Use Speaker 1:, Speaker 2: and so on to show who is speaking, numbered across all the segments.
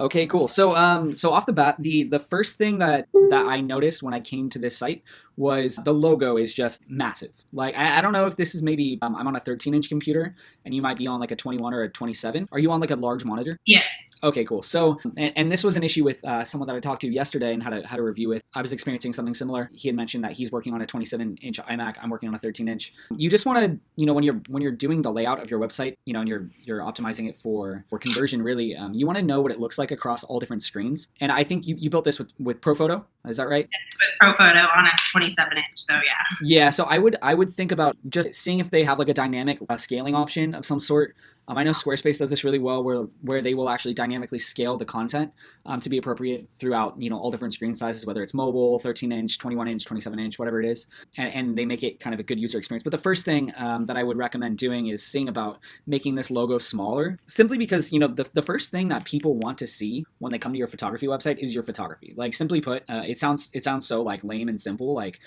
Speaker 1: Okay, cool. So off the bat, the first thing that I noticed when I came to this site was the logo is just massive. Like I don't know if this is maybe I'm on a 13-inch computer and you might be on like a 21 or a 27. Are you on like a large monitor?
Speaker 2: Yes.
Speaker 1: Okay, cool. So, and this was an issue with someone that I talked to yesterday and had a review with. I was experiencing something similar. He had mentioned that he's working on a 27-inch iMac. I'm working on a 13-inch. You just want to, when you're doing the layout of your website, and you're optimizing it for conversion, really, you want to know what it looks like across all different screens. And I think you built this with ProPhoto. Is that right?
Speaker 2: With ProPhoto on a 27 inch. So yeah.
Speaker 1: Yeah, so I would think about just seeing if they have like a dynamic scaling option of some sort. I know Squarespace does this really well, where they will actually dynamically scale the content to be appropriate throughout all different screen sizes, whether it's mobile, 13-inch, 21-inch, 27-inch, whatever it is, and they make it kind of a good user experience. But the first thing that I would recommend doing is seeing about making this logo smaller, simply because the first thing that people want to see when they come to your photography website is your photography. Like simply put, it sounds so like lame and simple. Like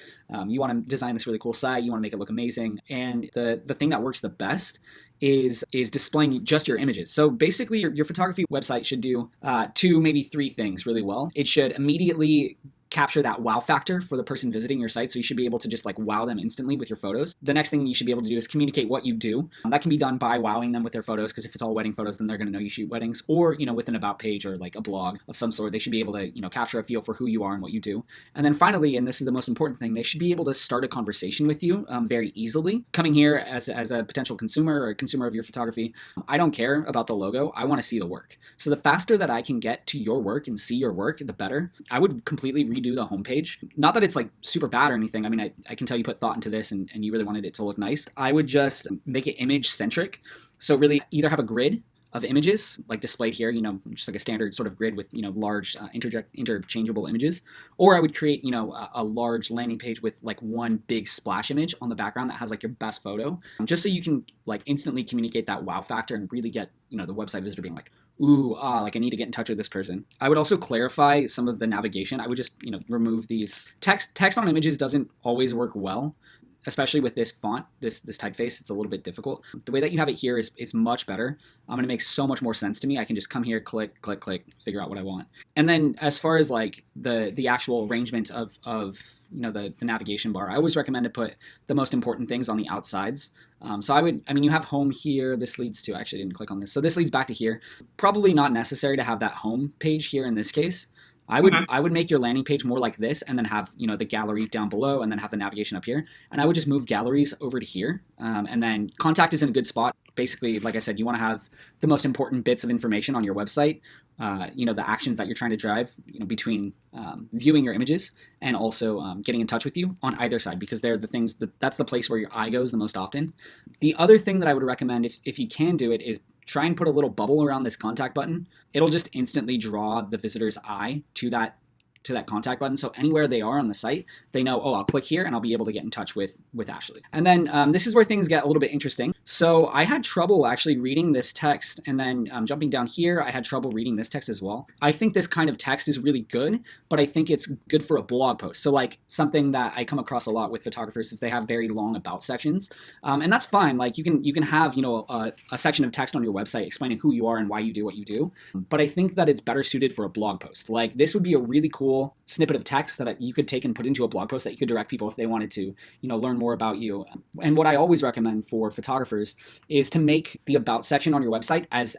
Speaker 1: you want to design this really cool site, you want to make it look amazing, and the thing that works the best is displaying just your images. So basically your photography website should do two, maybe three things really well. It should immediately capture that wow factor for the person visiting your site. So you should be able to just like wow them instantly with your photos. The next thing you should be able to do is communicate what you do. That can be done by wowing them with their photos, because if it's all wedding photos, then they're going to know you shoot weddings. Or, with an about page or like a blog of some sort, they should be able to, capture a feel for who you are and what you do. And then finally, and this is the most important thing, they should be able to start a conversation with you very easily. Coming here as a potential consumer or a consumer of your photography, I don't care about the logo. I want to see the work. So the faster that I can get to your work and see your work, the better. I would completely redo the homepage. Not that it's like super bad or anything. I mean, I can tell you put thought into this and you really wanted it to look nice. I would just make it image centric. So really either have a grid of images like displayed here, just like a standard sort of grid with, large interchangeable images. Or I would create, a large landing page with like one big splash image on the background that has like your best photo, just so you can like instantly communicate that wow factor and really get, the website visitor being like, ooh, like I need to get in touch with this person. I would also clarify some of the navigation. I would just, remove these text on images doesn't always work well, especially with this font, this typeface. It's a little bit difficult. The way that you have it here is much better. It makes so much more sense to me. I can just come here, click, figure out what I want. And then as far as like the actual arrangement of the navigation bar, I always recommend to put the most important things on the outsides. You have home here. This leads to, I actually didn't click on this. So this leads back to here. Probably not necessary to have that home page here in this case. I would make your landing page more like this, and then have the gallery down below, and then have the navigation up here. And I would just move galleries over to here, and then contact is in a good spot. Basically, like I said, you want to have the most important bits of information on your website. The actions that you're trying to drive, between viewing your images and also getting in touch with you on either side, because they're the things that's the place where your eye goes the most often. The other thing that I would recommend, if you can do it, is try and put a little bubble around this contact button. It'll just instantly draw the visitor's eye to that contact button. So anywhere they are on the site, they know, oh, I'll click here and I'll be able to get in touch with Ashley. And then this is where things get a little bit interesting. So I had trouble actually reading this text, and then jumping down here, I had trouble reading this text as well. I think this kind of text is really good, but I think it's good for a blog post. So like something that I come across a lot with photographers is they have very long about sections. And that's fine. Like you can have, a section of text on your website explaining who you are and why you do what you do. But I think that it's better suited for a blog post. Like this would be a really cool snippet of text that you could take and put into a blog post that you could direct people if they wanted to, learn more about you. And what I always recommend for photographers is to make the about section on your website as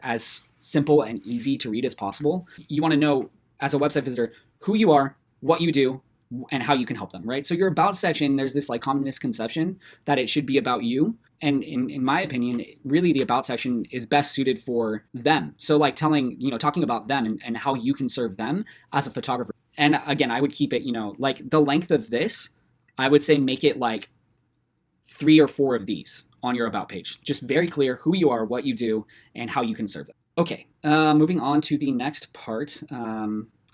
Speaker 1: simple and easy to read as possible. You want to know, as a website visitor, who you are, what you do, and how you can help them, right? So your about section, there's this like common misconception that it should be about you. And in my opinion, really the about section is best suited for them. So like talking about them and how you can serve them as a photographer. And again, I would keep it, like the length of this, I would say make it like 3 or 4 of these on your about page. Just very clear who you are, what you do, and how you can serve them. Okay, moving on to the next part.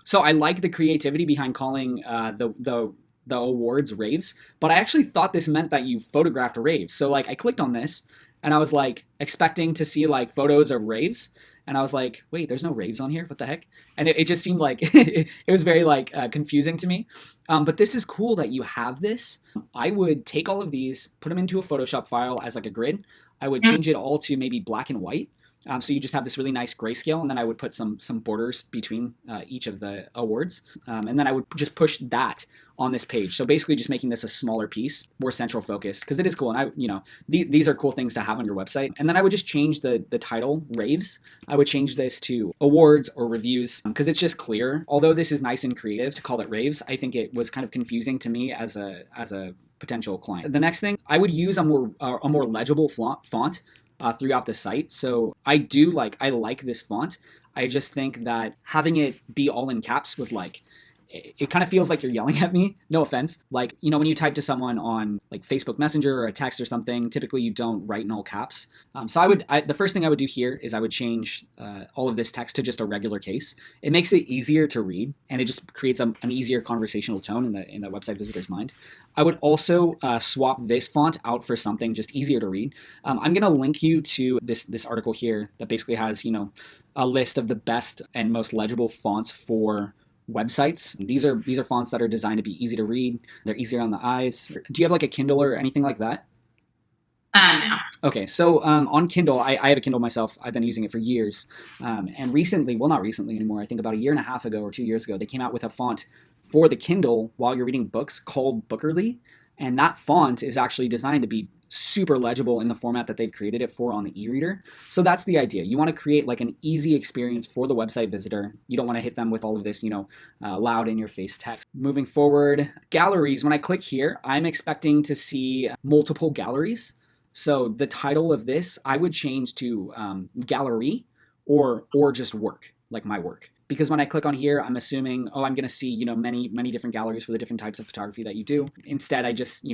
Speaker 1: So I like the creativity behind calling the awards raves, but I actually thought this meant that you photographed raves. So like I clicked on this and I was like expecting to see like photos of raves. And I was like, wait, there's no raves on here? What the heck? And it just seemed like it was very like confusing to me. But this is cool that you have this. I would take all of these, put them into a Photoshop file as like a grid. I would change it all to maybe black and white. So you just have this really nice grayscale, and then I would put some borders between each of the awards, and then I would just push that on this page. So basically, just making this a smaller piece, more central focus, because it is cool, and these are cool things to have on your website. And then I would just change the title, raves. I would change this to awards or reviews because it's just clear. Although this is nice and creative to call it raves, I think it was kind of confusing to me as a potential client. The next thing, I would use a more legible font throughout the site. So I like this font. I just think that having it be all in caps was like, it kind of feels like you're yelling at me. No offense. Like, when you type to someone on like Facebook Messenger or a text or something, typically you don't write in all caps. So the first thing I would do here is I would change all of this text to just a regular case. It makes it easier to read, and it just creates an easier conversational tone in the website visitor's mind. I would also swap this font out for something just easier to read. I'm going to link you to this article here that basically has, a list of the best and most legible fonts for websites. These are fonts that are designed to be easy to read. They're easier on the eyes. Do you have like a Kindle or anything like that?
Speaker 2: No.
Speaker 1: Okay, so on Kindle, I have a Kindle myself. I've been using it for years. And recently, well, not recently anymore, I think about a year and a half ago or 2 years ago, they came out with a font for the Kindle while you're reading books called Bookerly. And that font is actually designed to be super legible in the format that they've created it for on the e-reader. So that's the idea. You want to create like an easy experience for the website visitor. You don't want to hit them with all of this, loud in your face text. Moving forward, galleries. When I click here, I'm expecting to see multiple galleries. So the title of this, I would change to gallery or just work, like my work. Because when I click on here, I'm assuming, I'm going to see, many different galleries for the different types of photography that you do. Instead, I just,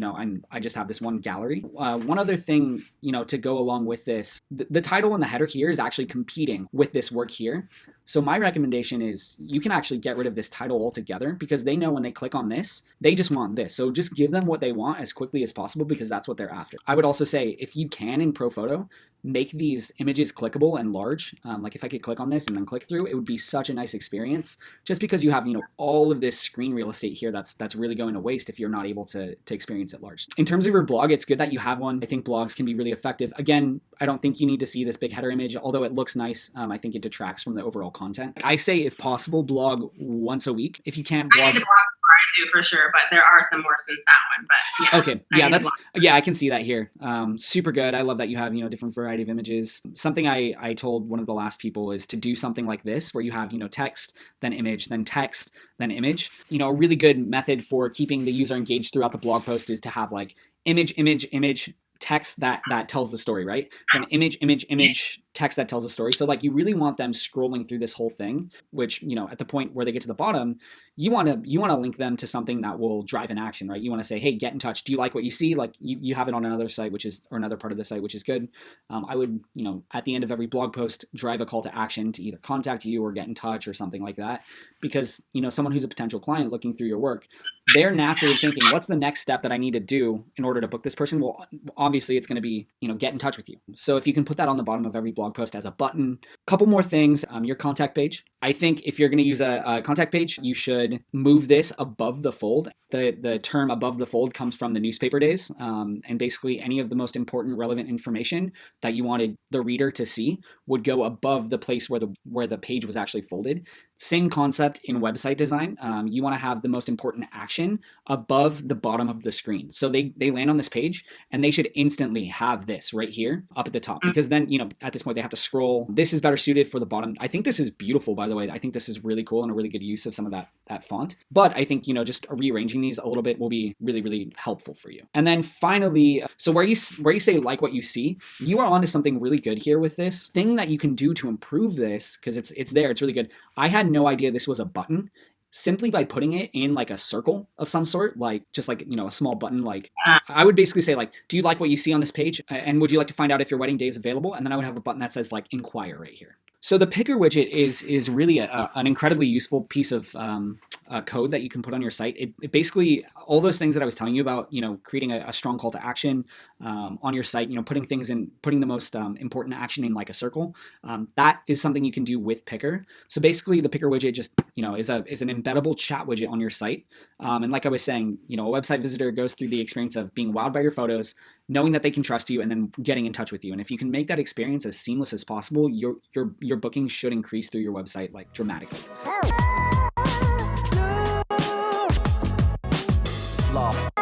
Speaker 1: I just have this one gallery. One other thing, to go along with this, the title and the header here is actually competing with this work here. So my recommendation is you can actually get rid of this title altogether because they know when they click on this, they just want this. So just give them what they want as quickly as possible because that's what they're after. I would also say if you can in ProPhoto, make these images clickable and large. Like if I could click on this and then click through, it would be such a nice experience just because you have, all of this screen real estate here that's really going to waste if you're not able to experience it large. In terms of your blog, it's good that you have one. I think blogs can be really effective. Again, I don't think you need to see this big header image, although it looks nice. I think it detracts from the overall content. I say if possible, blog once a week. If you can't blog,
Speaker 2: I need to blog before I do for sure, but there are some more since that one. But yeah.
Speaker 1: Okay, yeah, I can see that here. Super good. I love that you have different variety of images. Something I told one of the last people is to do something like this where you have text, then image, then text, then image. A really good method for keeping the user engaged throughout the blog post is to have like image, text that tells the story, right? Then image, text that tells the story. So like you really want them scrolling through this whole thing, which, at the point where they get to the bottom, you want to link them to something that will drive an action, right? You want to say, hey, get in touch. Do you like what you see? Like you have it on another site, or another part of the site, which is good. I would, at the end of every blog post, drive a call to action to either contact you or get in touch or something like that. Because, someone who's a potential client looking through your work, they're naturally thinking, what's the next step that I need to do in order to book this person? Well, obviously it's going to be, get in touch with you. So if you can put that on the bottom of every blog post as a button. Couple more things, your contact page. I think if you're going to use a contact page, you should move this above the fold. The term above the fold comes from the newspaper days, and basically any of the most important relevant information that you wanted the reader to see would go above the place where the page was actually folded. Same concept in website design. You want to have the most important action above the bottom of the screen. So they land on this page and they should instantly have this right here up at the top, because then, at this point they have to scroll. This is better suited for the bottom. I think this is beautiful, by the way. I think this is really cool and a really good use of some of that font. But I think, just rearranging these a little bit will be really, really helpful for you. And then finally, so where you say like what you see, you are onto something really good here with this thing that you can do to improve this, because it's there. It's really good. I had no idea this was a button. Simply by putting it in like a circle of some sort, like just like, a small button, like I would basically say like, do you like what you see on this page? And would you like to find out if your wedding day is available? And then I would have a button that says like inquire right here. So the Picr widget is really an incredibly useful piece of code that you can put on your site. It basically, all those things that I was telling you about, creating a strong call to action on your site, putting things in, putting the most important action in like a circle. That is something you can do with Picr. So basically, the Picr widget just is an embeddable chat widget on your site. And like I was saying, a website visitor goes through the experience of being wowed by your photos, knowing that they can trust you, and then getting in touch with you. And if you can make that experience as seamless as possible, your bookings should increase through your website like dramatically. Law.